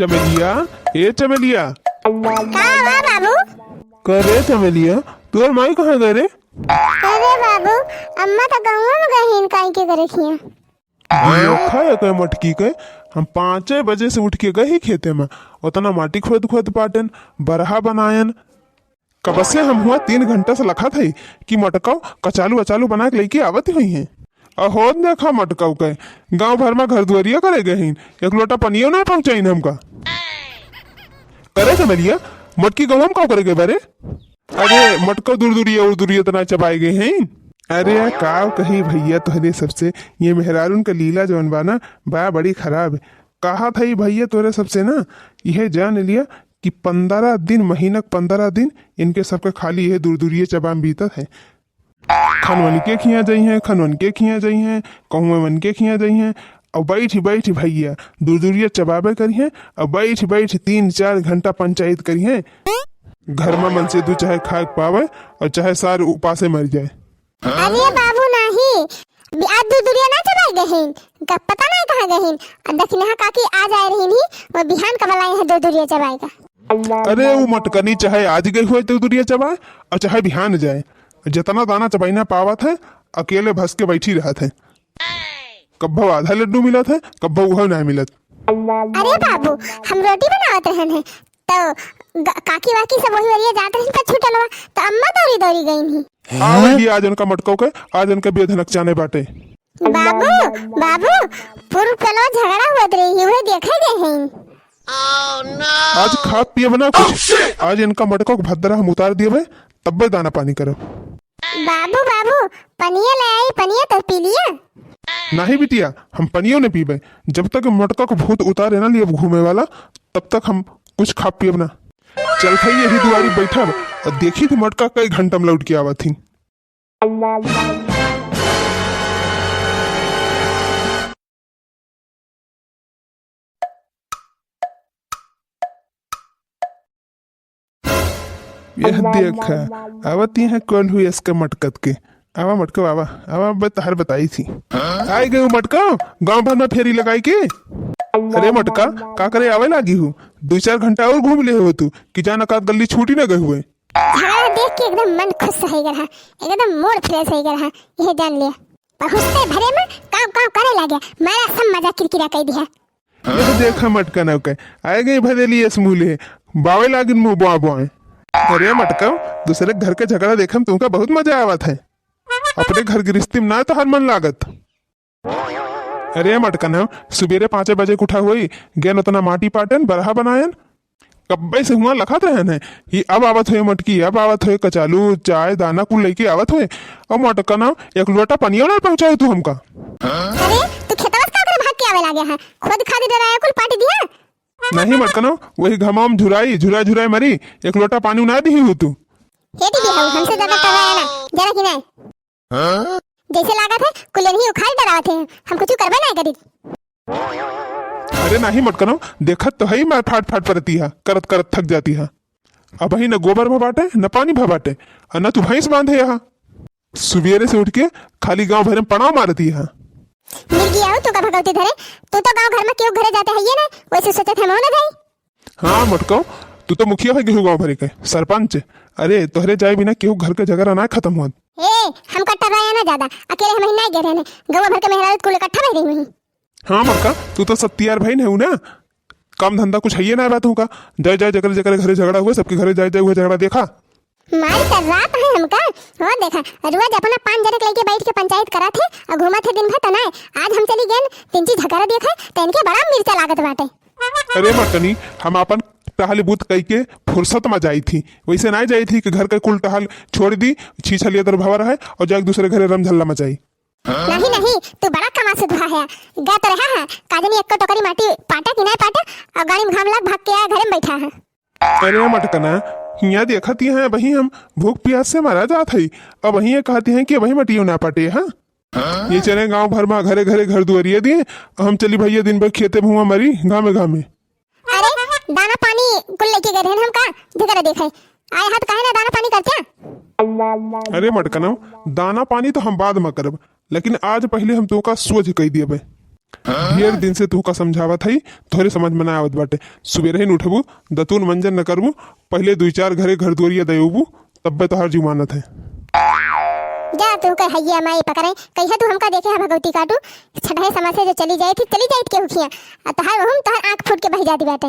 चमेलिया, ए चमेलिया। का हुआ बाबू? करे चमेलिया, तोर माई कहाँ गए रे? अरे बाबू, अम्मा तो गाँव में गई काई के करे खिया। खाए के मटकी के हम 5 बजे से उठ के गए खेते में, उतना माटी खोद खोद पाटन, बरहा बनायन। कब से हम हुआ 3 घंटा से लखा था कि मटकाओ कचालू अचालू बना के लेके आवत हुई हैं। अहोद देखा मटकाओ के गांव भर में घर दुआरिया करे गए हैं, एक लोटा पनियो ना पहुंचाइन हमका। करे चमेलिया, मटकी गाँव हम का करे गए बारे? अरे मटका दूर दूरिया और दूरिया तना चबाए गए हैं। अरे का कही भैया तोहरे सबसे ये मेहरारून का लीला जौन बा ना बा बड़ी खराब है। कहा था भैया तोहरे सबसे ना यह जान लिया कि 15 दिन महीना 15 दिन इनके सबके खाली यह दूर दूरिये चबाम बीतत है। खनवन के खिया जाई हैं, खनवन के खिया जाई हैं, कहूँ मन के खिया जाई हैं। और बैठ बैठ भैया दूर दूरिये चबाबे करी हैं, और बैठ बैठ 3-4 घंटा पंचायत करी हैं। घर में मन से दू चाहे खाए पावे और चाहे सार उपासे मर जाए। अरे बाबू नहीं, आज दूर दूरिया ना चबाई गए हैं, कब पता नहीं कहाँ गए हैं। दक्षिणा काकी आ जाए रही नहीं, वो बिहान कब लाई है दूर दूरिया चबाएगा। अरे वो मटकनी चाहे आज गई हुए दूर दूरिया चबाए और चाहे बिहान जाए, जितना दाना चबाईना पावत है अकेले भस के बैठी रहत है। कब्बो आधा लड्डू मिलत है, कब्बो वह नहीं मिलत। अरे बाबू, हम रोटी बनावत रहन है तो काकी वाकी सब वही वरिया जात रही पर छूटल हुआ तो अम्मा दौड़ी दौड़ी गई नहीं। आवेगी आज उनका मटको के, आज उनका बेधनक चाने बाटे। बाबू बाबू, पूर्व कलो झगड़ा हुआ रही है, देखे गए हैं। आज खा पिए बना कुछ, आज इनका मटको के भद्रा हम उतार दिए भाई, तब दाना पानी करो। बाबू बाबू, पनिया ले आई, पनिया तो पी लिया। नहीं बिटिया, हम पनियो ने पीबे, जब तक मटका को भूत उतारे ना लिए घूमे वाला तब तक हम कुछ खा पिए ना। चल था यही दुआरी बैठा और देखी थी मटका कई घंटा में लौट के आवा थी। यह देख आवती है कौन हुई इसके मटकत के। आवा मटको आवा आवा हर बताई थी। आई गई मटका गांव भर में फेरी लगाई के। अरे मटका का करे आवे लागी हूँ, 2-4 घंटा और घूम ले हो तू कि जाना का गली छूटी न गए हुए। झगड़ा देख के एकदम मन खुश हो गया, एकदम मूड फ्रेश हो गया, यह जान लिया। पहुंचते भरे में काम काम करे लगे, मेरा सब मजा किरकिरा कर दिया। यह देखा मटका न के आए गई भरे लिए समूले बावे लागिन मुंह बुआ बुआए। अरे मटका दूसरे घर के झगड़ा देखम तुमका बहुत मजा आवत है, अपने घर गृहस्थी में ना तो हर मन लागत। अरे मटका न सुबेरे 5 बजे उठा हुई गेन उतना माटी पाटन बरहा बनायन, कब्बे से हुआ लखत रहन है कि अब आवत हुए मटकी, अब आवत हुए कचालू चाय दाना कुल लेके आवत हुए। और मटका न एक लोटा पनियो ना पहुंचाए तू हमका। अरे तू खेतवा से का भाग के आवे लागे है, खुद खादी डराया कुल पाटी दिया। नहीं मटका न वही घमाम झुराई झुरा झुराई मरी, एक लोटा पानी ना दी हूँ तू। हेटी भी हम हमसे ज्यादा करवाया ना जरा कि नहीं। जैसे लागत है कुल नहीं उखाड़ डरावत है, हम कुछ करबे नहीं करी। अरे नहीं मटका न देखत तो है मैं फाट फाट परती है, करत करत थक जाती है। अब ही न गोबर भबाटे न पानी भबाटे और न तू भैंस बांधे यहाँ। सुबेरे से उठ के खाली गांव भर में पड़ाव मारती है। मिल गया तू का भगवती धरे, तू तो गांव घर में क्यों घरे जाते है ये ना, वैसे सोचे थे मोना भाई। हाँ मटको तू तो मुखिया है गेहूं गांव भरे के सरपंच। अरे तोहरे जाए बिना केहू घर के झगड़ा ना खत्म हुआ। हम कट्ठा भाई ना ज्यादा, अकेले हम नहीं गए रहने, गांव भर के मेहरारू कुल इकट्ठा भाई रही हुई। हाँ मटका तू तो सत्यार भाई नहीं हूँ ना, काम धंधा कुछ है ना बात हूँ का। जय जय जगह जगह घरे झगड़ा हुआ, सबके घरे जाए जाए हुए झगड़ा देखा। मारी तो रात है हमका, वो देखा रोज अपना 5 जने लेके बैठ के पंचायत करा थे और घूमा थे दिन भर तना। आज हम चली गए 3 झगड़ा देखा तो इनके बड़ा मिर्चा लागत बाटे। अरे मटकनी हम अपन टहल बूथ कई के फुर्सत में जाई थी, वैसे ना जाई थी कि घर के कुल टहल छोड़ दी छीछलिया तर भवा रहे और जाके दूसरे घरे रमझल्ला मचाई। नहीं नहीं, तू बड़ा कमा से धुआ है, गा तो रहा है काजनी एक टोकरी माटी पाटा कि नहीं पाटा और गाड़ी में घाम लग भाग के आया घर में बैठा है। अरे मटकना हिया देखती हैं वही हम भूख प्यास से मारा जात है, अब वही कहती हैं कि वही मटियो ना पाटे। हाँ ये चले गांव भर में घरे घरे घर दुआरिया दिए, हम चली भैया दिन भर खेते भुआ मरी घामे घामे। अरे दाना पानी कुल लेके गए हम का झगड़ा देखे आए हाथ काहे ना दाना पानी करते हैं। अरे मटकना दाना पानी तो हम बाद में करब, लेकिन आज पहले हम तो का सोच कह दिए। ढेर दिन से तुहका समझावत हई, थोड़े समझ में ना आवत बाटे। सुबेरे ही उठबू, दतून मंजन न करबू, पहले 2-4 घरे घर दुआरिया देबू, तब्बे तो हर जुमानत है। जा तू कर हैया माई पकड़े कहिया तू हमका देखे है भगवती काटू छठे समय से जो चली जाई थी के हुखिया आ तहार हम तहार आंख फूट के बह जाती बाटे।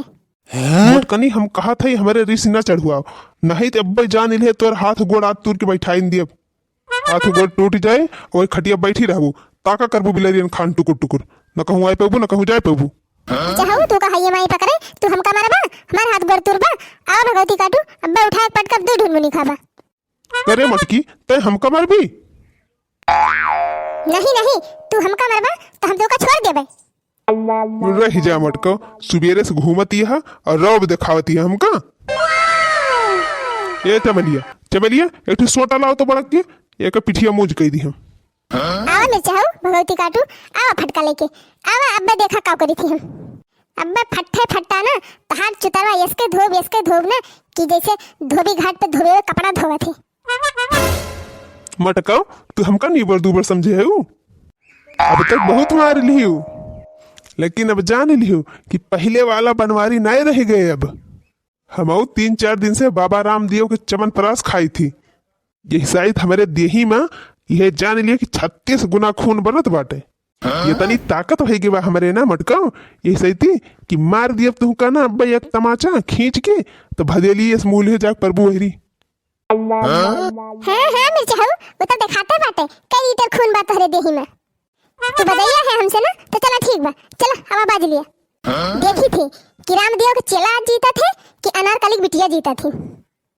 मोटकनी हम कहा था हमारे रिस न चढ़ुआ, नहीं तो अब्बे जान इले तोर हाथ गोड़ आत तूर के बैठाइन दियब, हाथ गोड़ टूट जाए और खटिया बैठी रहबू, ताका करबू बिलरियन खान टुकुर टुकुर, न कहूँ आए पेबू न कहूँ जाए पेबू। चाहू तू का हैया माई पकड़े तू हमका मारबा हमार हाथ गोड़ तुरबा आओ भगवती काटू अब्बे उठा के पटक दे ढूंढ मुनी खाबा। अरे मटकी ते हमका मारबी? नहीं तू हमका मारबा तो हम तो का छोड़ देबे। रह जा मटको, सुबेरे से घूमती है और रौब दिखावती है हमका। ये चमेलिया एक ठो सोटा लाओ तो बड़क के एक पिठिया मूज कही दी हम। आओ मिल चाहू भगवती काटू आओ फटका लेके आओ अब्बे देखा का करी थी हम अब्बे फट्टे फट्टा ना तहार चुतरवा यसके धोब ना कि जैसे धोबी घाट पे धोबे हुए कपड़ा धोवा थे। मटको तू हमका नीबर दूबर समझे है अब तक बहुत मार लियू, लेकिन अब जान लियो कि पहले वाला बनवारी नहीं रह गए। अब हम 3-4 दिन से बाबा रामदेव के चमनप्राश खाई थी, यही शायद हमारे देही में यह जान लिया कि 36 गुना खून बनत बाटे। ये तनी ताकत है कि बा हमारे ना मटकाओ, ये सही थी कि मार दिया तू का ना अब्बा एक तमाचा खींच के तो भदेली इस मूल्य जाक प्रभु हेरी। हाँ मिल चाहू वो तो दिखाते बाटे कई लीटर खून बा तोहरे देही में। तू बदैया है हमसे ना तो चला ठीक बा चला हवा बाज लिया। देखी थी कि रामदेव के चेला जीता थे कि अनारकली की बिटिया जीता थी।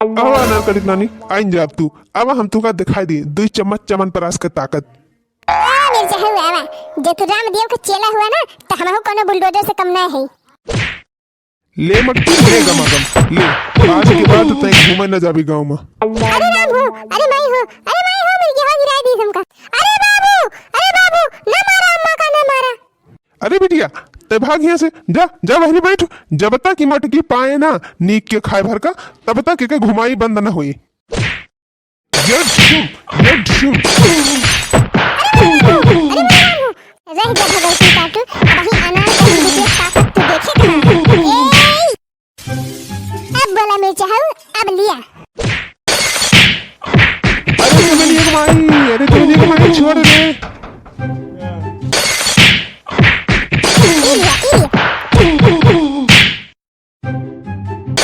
अब अनारकली नानी आइन जा तू, अब हम तू का दिखाई दी 2 चम्मच चमनप्राश के ताकत। मिल चाहू आवा जे तू रामदेव के चेला हुआ ना तो हमहु कोनो बुलडोजर से कम ना है। ले मटकी ले गमागम ले, आज के बाद तय घूमे न जाबी गांव में। अरे राम हो अरे माई हो मेरी यहाँ गिरा दी हमका। अरे बाबू ना मारा अम्मा का ना मारा। अरे बिटिया ते भाग यहाँ से जा वहीं बैठ, जब तक की मटकी पाए ना नीक के खाए भर का तब तक के घुमाई बंद न हुई। रह जा भगवती काटू वही अनारकली बिटिया ताकत तू देखे अब बोला मिल चाहू अब लिया। अरे चमेलिया की माई छोड़ दे।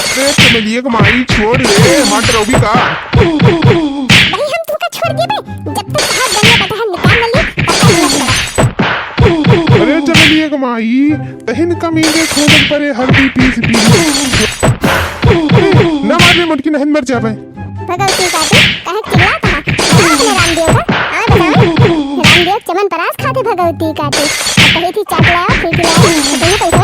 अरे चमेलिया की माई छोड़ दे मत रोबी का। भाई हम तुमका छोड़ दिए बे जब तक हाथ गन्ने बता निकाल न ली। अरे चमेलिया की माई तहिन कमीने खोदन परे हल्दी पीस ना मारने मटकी नहीं मर जावे। भगवती काटू कहे चिल्ला कहा रामदेव का आ बताओ रामदेव चमनप्राश खाते भगवती काटू कही थी चाट लाओ फिर खिलाओ तो पैसा